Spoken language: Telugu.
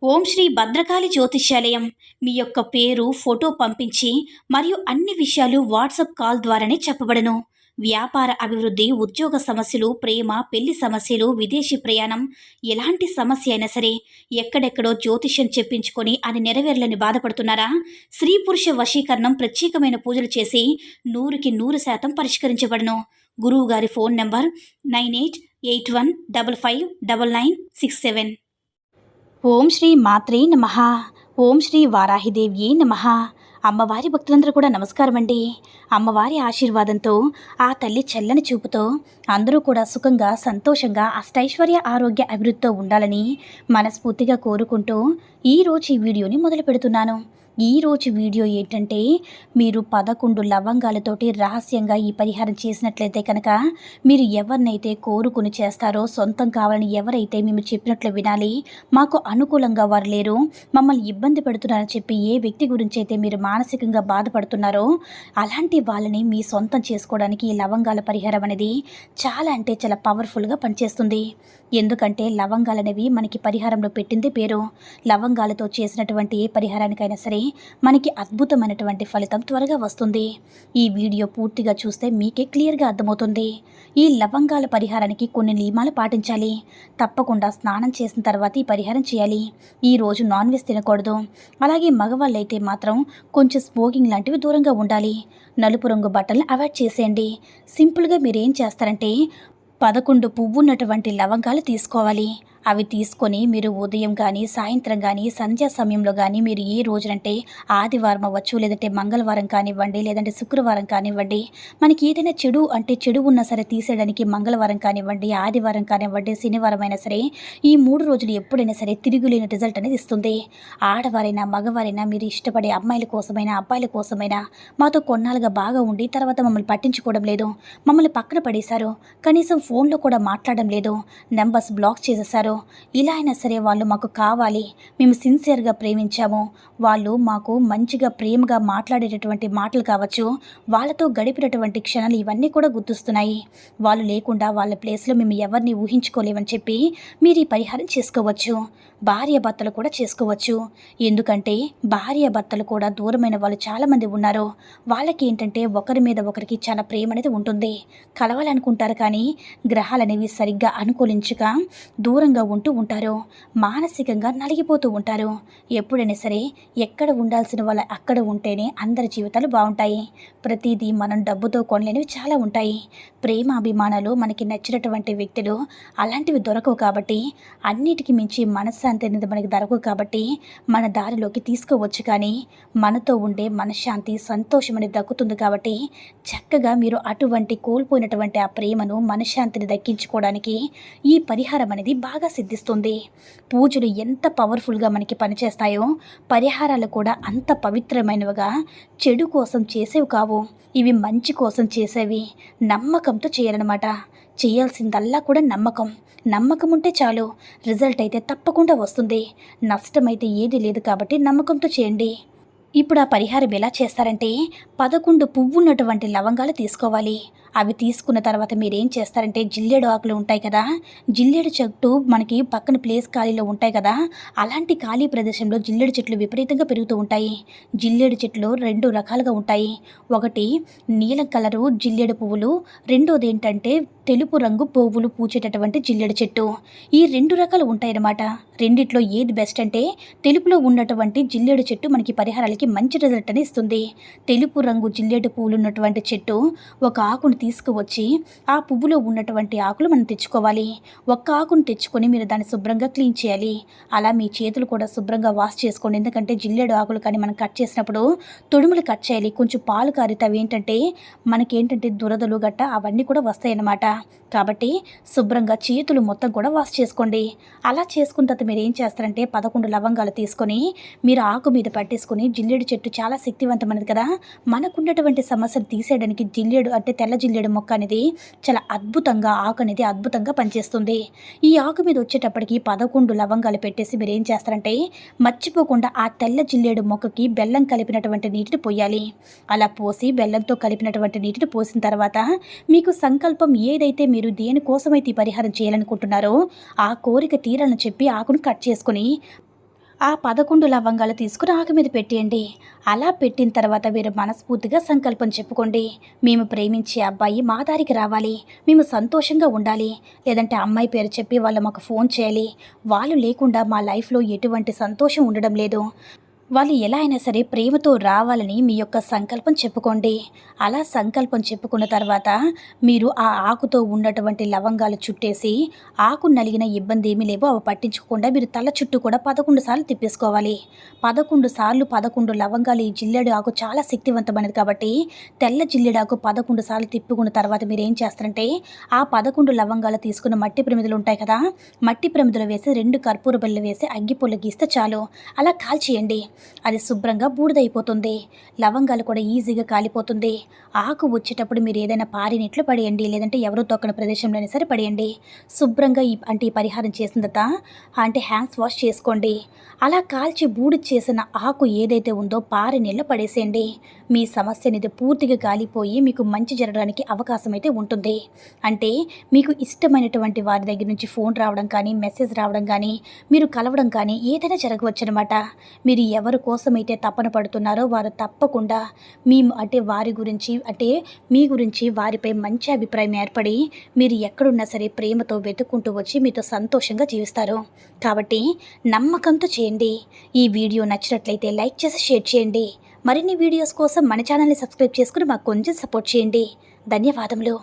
ఓం శ్రీ భద్రకాళి జ్యోతిష్యాలయం. మీ యొక్క పేరు, ఫోటో పంపించి మరియు అన్ని విషయాలు వాట్సాప్ కాల్ ద్వారానే చెప్పబడను. వ్యాపార అభివృద్ధి, ఉద్యోగ సమస్యలు, ప్రేమ, పెళ్లి సమస్యలు, విదేశీ ప్రయాణం, ఎలాంటి సమస్య అయినా సరే ఎక్కడెక్కడో జ్యోతిష్యం చెప్పించుకొని అది నెరవేర్లని బాధపడుతున్నారా? స్త్రీ పురుష వశీకరణం ప్రత్యేకమైన పూజలు చేసి 100% పరిష్కరించబడను. గురువు గారి ఫోన్ నంబర్ 9881559967. ఓం శ్రీ మాత్రే నమః. ఓం శ్రీ వారాహిదేవ్యే నమః. అమ్మవారి భక్తులందరూ కూడా నమస్కారం అండి. అమ్మవారి ఆశీర్వాదంతో, ఆ తల్లి చల్లని చూపుతో అందరూ కూడా సుఖంగా, సంతోషంగా, అష్టైశ్వర్య, ఆరోగ్య అభివృద్ధితో ఉండాలని మనస్ఫూర్తిగా కోరుకుంటూ ఈరోజు ఈ వీడియోని మొదలు పెడుతున్నాను. ఈరోజు వీడియో ఏంటంటే, మీరు 11 లవంగాలతోటి రహస్యంగా ఈ పరిహారం చేసినట్లయితే కనుక మీరు ఎవరినైతే కోరుకుని చేస్తారో, సొంతం కావాలని ఎవరైతే మేము చెప్పినట్లు వినాలి, మాకు అనుకూలంగా వారు లేరు, మమ్మల్ని ఇబ్బంది పెడుతున్నారని చెప్పి ఏ వ్యక్తి గురించి అయితే మీరు మానసికంగా బాధపడుతున్నారో అలాంటి వాళ్ళని మీ సొంతం చేసుకోవడానికి ఈ లవంగాల పరిహారం అనేది చాలా అంటే చాలా పవర్ఫుల్గా పనిచేస్తుంది. ఎందుకంటే లవంగాలు అనేవి మనకి పరిహారంలో పెట్టింది పేరు. లవంగాలతో చేసినటువంటి ఏ పరిహారానికైనా సరే మనకి అద్భుతమైనటువంటి ఫలితం త్వరగా వస్తుంది. ఈ వీడియో పూర్తిగా చూస్తే మీకే క్లియర్గా అర్థమవుతుంది. ఈ లవంగాల పరిహారానికి కొన్ని నియమాలు పాటించాలి. తప్పకుండా స్నానం చేసిన తర్వాత ఈ పరిహారం చేయాలి. ఈరోజు నాన్ వెజ్ తినకూడదు. అలాగే మగవాళ్ళైతే మాత్రం కొంచెం స్మోకింగ్ లాంటివి దూరంగా ఉండాలి. నలుపు రంగు బట్టలను అవాయిడ్ చేసేయండి. సింపుల్గా మీరు ఏం చేస్తారంటే 11 పువ్వున్నటువంటి లవంగాలు తీసుకోవాలి. అవి తీసుకొని మీరు ఉదయం కానీ, సాయంత్రం కానీ, సంధ్యా సమయంలో కానీ, మీరు ఏ రోజునంటే ఆదివారం అవ్వచ్చు, లేదంటే మంగళవారం కానివ్వండి, లేదంటే శుక్రవారం కానివ్వండి, మనకి ఏదైనా చెడు ఉన్నా సరే తీసేయడానికి మంగళవారం కానివ్వండి, ఆదివారం కానివ్వండి, శనివారం అయినా సరే ఈ 3 రోజులు ఎప్పుడైనా సరే తిరుగులేని రిజల్ట్ అనేది ఇస్తుంది. ఆడవారైనా మగవారైనా మీరు ఇష్టపడే అమ్మాయిల కోసమైనా అబ్బాయిల కోసమైనా మాతో కొన్నాళ్ళుగా బాగా ఉండి తర్వాత మమ్మల్ని పట్టించుకోవడం లేదు, మమ్మల్ని పక్కన పడేశారు, కనీసం ఫోన్లో కూడా మాట్లాడడం లేదు, నెంబర్స్ బ్లాక్ చేసేశారు, ఇలా అయినా సరే వాళ్ళు మాకు కావాలి, మేము సిన్సియర్గా ప్రేమించాము, వాళ్ళు మాకు మంచిగా ప్రేమగా మాట్లాడేటటువంటి మాటలు కావచ్చు, వాళ్ళతో గడిపినటువంటి క్షణాలు ఇవన్నీ కూడా గుర్తుస్తున్నాయి, వాళ్ళు లేకుండా వాళ్ళ ప్లేస్లో మేము ఎవరిని ఊహించుకోలేమని చెప్పి మీరు ఈ పరిహారం చేసుకోవచ్చు. భార్య భర్తలు కూడా చేసుకోవచ్చు. ఎందుకంటే భార్య భర్తలు కూడా దూరమైన వాళ్ళు చాలామంది ఉన్నారు. వాళ్ళకి ఏంటంటే ఒకరి మీద ఒకరికి చాలా ప్రేమ అనేది ఉంటుంది. కలవాలనుకుంటారు కానీ గ్రహాలు అనేవి సరిగ్గా అనుకూలించక దూరంగా ఉంటూ ఉంటారు. మానసికంగా నలిగిపోతూ ఉంటారు. ఎప్పుడైనా సరే ఎక్కడ ఉండాల్సిన వాళ్ళు అక్కడ ఉంటేనే అందరి జీవితాలు బాగుంటాయి. ప్రతిదీ మనం డబ్బుతో కొనలేనివి చాలా ఉంటాయి. ప్రేమ అభిమానాలు మనకి నచ్చినటువంటి వ్యక్తులు అలాంటివి దొరకవు కాబట్టి, అన్నిటికీ మించి మనశ్శాంతి అనేది మనకి దొరకవు కాబట్టి మన దారిలోకి తీసుకోవచ్చు. కానీ మనతో ఉండే మనశ్శాంతి, సంతోషం అనేది దక్కుతుంది కాబట్టి చక్కగా మీరు అటువంటి కోల్పోయినటువంటి ఆ ప్రేమను, మనశ్శాంతిని దక్కించుకోవడానికి ఈ పరిహారం అనేది బాగా సిద్ధిస్తుంది. పూజలు ఎంత పవర్ఫుల్గా మనకి పనిచేస్తాయో పరిహారాలు కూడా అంత పవిత్రమైనవిగా, చెడు కోసం చేసేవి కావు, ఇవి మంచి కోసం చేసేవి. నమ్మకంతో చేయాలన్నమాట. చేయాల్సిందల్లా కూడా నమ్మకం. నమ్మకం ఉంటే చాలు, రిజల్ట్ అయితే తప్పకుండా వస్తుంది. నష్టమైతే ఏది లేదు కాబట్టి నమ్మకంతో చేయండి. ఇప్పుడు ఆ పరిహారం ఎలా చేస్తారంటే 11 పువ్వున్నటువంటి లవంగాలు తీసుకోవాలి. అవి తీసుకున్న తర్వాత మీరు ఏం చేస్తారంటే జిల్లేడు ఆకులు ఉంటాయి కదా, జిల్లేడు చెట్టు మనకి పక్కన ప్లేస్ ఖాళీలో ఉంటాయి కదా, అలాంటి ఖాళీ ప్రదేశంలో జిల్లేడు చెట్లు విపరీతంగా పెరుగుతూ ఉంటాయి. జిల్లేడు చెట్లు 2 రకాలుగా ఉంటాయి. ఒకటి నీలం కలరు జిల్లేడు పువ్వులు, రెండోది ఏంటంటే తెలుపు రంగు పువ్వులు పూచేటటువంటి జిల్లేడు చెట్టు. ఈ 2 రకాలు ఉంటాయన్నమాట. రెండిట్లో ఏది బెస్ట్ అంటే తెలుపులో ఉన్నటువంటి జిల్లేడు చెట్టు మనకి పరిహారాలకి మంచి రిజల్ట్ అని ఇస్తుంది. తెలుపు రంగు జిల్లేడు పువ్వులు ఉన్నటువంటి చెట్టు ఒక ఆకును తీసుకువచ్చి ఆ పువ్వులో ఉన్నటువంటి ఆకులు మనం తెచ్చుకోవాలి. ఒక్క ఆకును తెచ్చుకొని మీరు దాన్ని శుభ్రంగా క్లీన్ చేయాలి. అలా మీ చేతులు కూడా శుభ్రంగా వాష్ చేసుకోండి. ఎందుకంటే జిల్లేడు ఆకులు కానీ మనం కట్ చేసినప్పుడు తొడుములు కట్ చేయాలి. కొంచెం పాలు కారితే అవి ఏంటంటే మనకేంటంటే దురదలు గట్ట అవన్నీ కూడా వస్తాయన్నమాట. కాబట్టి శుభ్రంగా చేతులు మొత్తం కూడా వాష్ చేసుకోండి. అలా చేసుకున్న తర్వాత మీరు ఏం చేస్తారంటే 11 లవంగాలు తీసుకొని మీరు ఆకు మీద పట్టేసుకొని, జిల్లేడు చెట్టు చాలా శక్తివంతమైనది కదా, మనకున్నటువంటి సమస్యను తీసేయడానికి జిల్లేడు అంటే తెల్ల జిల్లేడు మొక్క అనేది చాలా అద్భుతంగా, ఆకు అనేది అద్భుతంగా పనిచేస్తుంది. ఈ ఆకు మీద వచ్చేటప్పటికి 11 లవంగాలు పెట్టేసి మీరు ఏం చేస్తారంటే మర్చిపోకుండా ఆ తెల్ల జిల్లేడు మొక్కకి బెల్లం కలిపినటువంటి నీటిని పోయాలి. అలా పోసి బెల్లంతో కలిపినటువంటి నీటిని పోసిన తర్వాత మీకు సంకల్పం ఏదైతే మీరు దేనికోసమైతే ఈ పరిహారం చేయాలనుకుంటున్నారో ఆ కోరిక తీరాలని చెప్పి ఆకును కట్ చేసుకొని ఆ 11 లవంగాలు తీసుకుని ఆకు మీద పెట్టేయండి. అలా పెట్టిన తర్వాత మీరు మనస్ఫూర్తిగా సంకల్పం చెప్పుకోండి. మేము ప్రేమించే అబ్బాయి మా దారికి రావాలి, మేము సంతోషంగా ఉండాలి, లేదంటే అమ్మాయి పేరు చెప్పి వాళ్ళు మాకు ఫోన్ చేయాలి, వాళ్ళు లేకుండా మా లైఫ్లో ఎటువంటి సంతోషం ఉండడం లేదు, వాళ్ళు ఎలా అయినా సరే ప్రేమతో రావాలని మీ యొక్క సంకల్పం చెప్పుకోండి. అలా సంకల్పం చెప్పుకున్న తర్వాత మీరు ఆ ఆకుతో ఉన్నటువంటి లవంగాలు చుట్టేసి ఆకు నలిగిన ఇబ్బంది ఏమీ లేవో అవి పట్టించుకోకుండా మీరు తల చుట్టూ కూడా 11 సార్లు తిప్పేసుకోవాలి. 11 సార్లు 11 లవంగాలు. ఈ జిల్లేడు ఆకు చాలా శక్తివంతమైనది కాబట్టి తెల్ల జిల్లేడాకు 11 సార్లు తిప్పుకున్న తర్వాత మీరు ఏం చేస్తారంటే ఆ 11 లవంగాలు తీసుకున్న మట్టి ప్రమిదలు ఉంటాయి కదా, మట్టి ప్రమిదలు వేసి 2 కర్పూర బిళ్ళలు వేసి అగ్గిపుల్ల గీస్తే చాలు. అలా కాల్చేయండి. అది శుభ్రంగా బూడిదైపోతుంది. లవంగాలు కూడా ఈజీగా కాలిపోతుంది. ఆకు వచ్చేటప్పుడు మీరు ఏదైనా పారినట్లు పడేయండి, లేదంటే ఎవరో తొక్కని ప్రదేశంలోనే సరే పడేయండి. శుభ్రంగా ఈ పరిహారం చేసిన తర్వాత హ్యాండ్స్ వాష్ చేసుకోండి. అలా కాల్చి బూడిద చేసిన ఆకు ఏదైతే ఉందో పారి నీళ్ళు పడేసేయండి. మీ సమస్య అనేది పూర్తిగా కాలిపోయి మీకు మంచి జరగడానికి అవకాశం అయితే ఉంటుంది. అంటే మీకు ఇష్టమైనటువంటి వారి దగ్గర నుంచి ఫోన్ రావడం కానీ, మెసేజ్ రావడం కానీ, మీరు కలవడం కానీ ఏదైనా జరగవచ్చు అనమాట. మీరు ఎవరి కోసమైతే తపన పడుతున్నారో వారు తప్పకుండా వారి గురించి మీ గురించి వారిపై మంచి అభిప్రాయం ఏర్పడి మీరు ఎక్కడున్నా సరే ప్రేమతో వెతుక్కుంటూ వచ్చి మీతో సంతోషంగా జీవిస్తారు. కాబట్టి నమ్మకంతో చేయండి. ఈ వీడియో నచ్చినట్లయితే లైక్ చేసి షేర్ చేయండి. మరిన్ని వీడియోస్ కోసం మన ఛానల్ని సబ్స్క్రైబ్ చేసుకుని మాకు కొంచెం సపోర్ట్ చేయండి. ధన్యవాదములు.